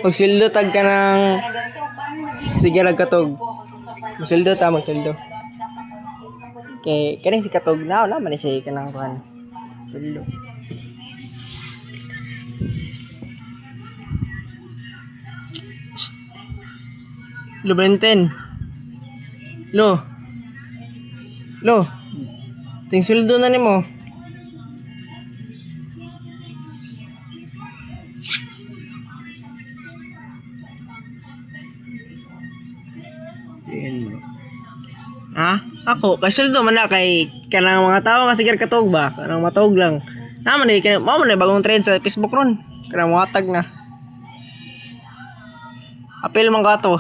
Magsildo tag ka ng sige lang katog. Magsildo ta, magsildo. Kay kaning si katog na man ni siya kanang kuan. Sildo. Lo Benten. Lo. Ting sildo na nimo. Ha? Ako, kasuldo man na kay kanang mga tao nga sige katog ba? Kanang matog lang. Naman ni kanang mo man bagong trend sa Facebook ron. Kanang watag na. Apil man ka to.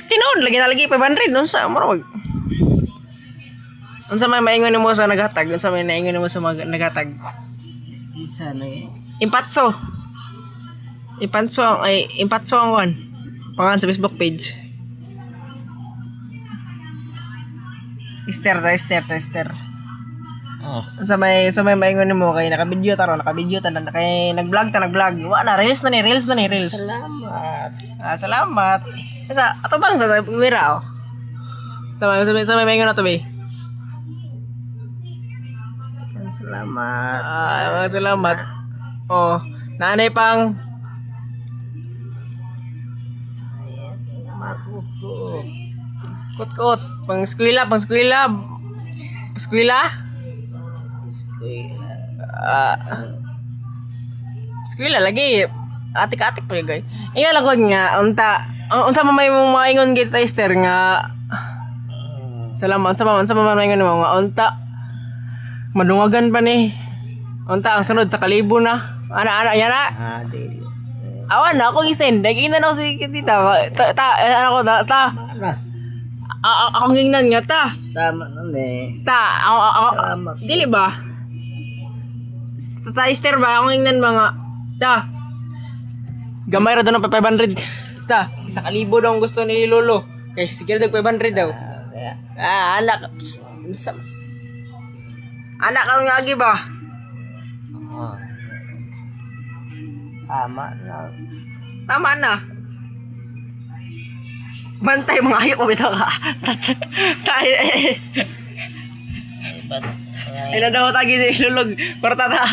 Tinod lagi na lagi 500 unsa mo wag. Unsa may maingon mo sa naghatag? Unsa may naingon mo sa naghatag? Isa na Impatso ang kuan. Pangalan sa Facebook page. Esther. Oh. Sa may maingon mo kay naka-video ta kay nag-vlog. Wa na reels na ni. Salamat. Salamat. Sa ato bang sa kamera oh. Sa may maingon na to be. Salamat. Salamat. Oh, nanay pang Makukut. Kot. Pang eskwela. Eskwela lagi. Atik-atik pa gay. Inga lagod nga unsa man may mong maingon gid Esther nga salamat unsa man maingon mo nga unta madungagan pa ni. Unta ang sunod sa kalibo na. Ana yan na. Dili. Awan na ako gisend. Nagingnan ako si tita. Mana? Akong gingnan nga ta. Tama na ni. Ako Salamat. dili ba? Sa Esther ba akong gingnan ba nga? Ta. Gamay ra daw ng 500. Ta, 1,000 daw ang gusto ni Lolo. Kay sige dag 500 daw. Anak. Anak ka nga agi ba? Tama na. Bantay mga ayok ko bitaw ka. Tayo ay na daw tagi si Lulog. Porta ta.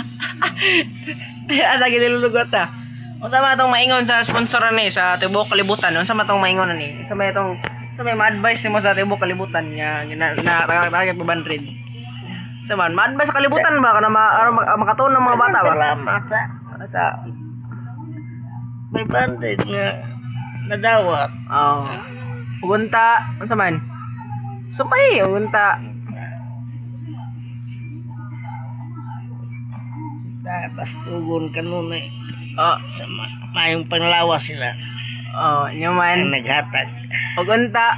Ay tagi si Lulog ta. Unsa man tong maingon sa sponsor ni sa Tibok Kalibutan? Unsa man tong maingon ni? Sa may ma-advise nimo sa Tibok Kalibutan nga tagag 500. Sa man, ma-advise sa kalibutan ba kana makatuon ng mga bata ba? Salamat Sa may bandit nga nadawat. oh. Ugunta, unsa man? Supay, ugunta. Tapos tugon kanunay. Oh, Mayong panglawas sila. inyo Ang man. naghatag. Ugunta.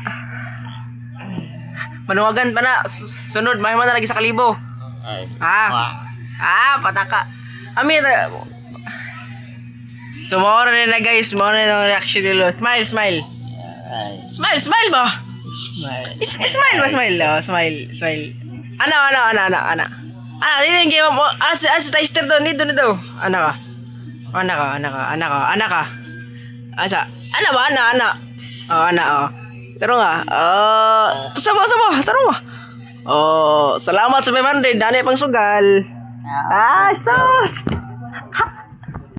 Manuwagan pa na. Sunod, may man na lagi sa kalibo. Ay. Pataka. Sumora na guys. Muna yung reaction nilo. Smile. Ay. Smile ba? Smile. Smile. Oh, smile. Ano. Dito yung game mo. Si Teister doon. Dito. Anak ka. Asa? Ano ba? Anak. Oh, anak. Oh. Taro nga. Sama. Taro nga. Oh, salamat sa 500. Dali pang sugal. Sus.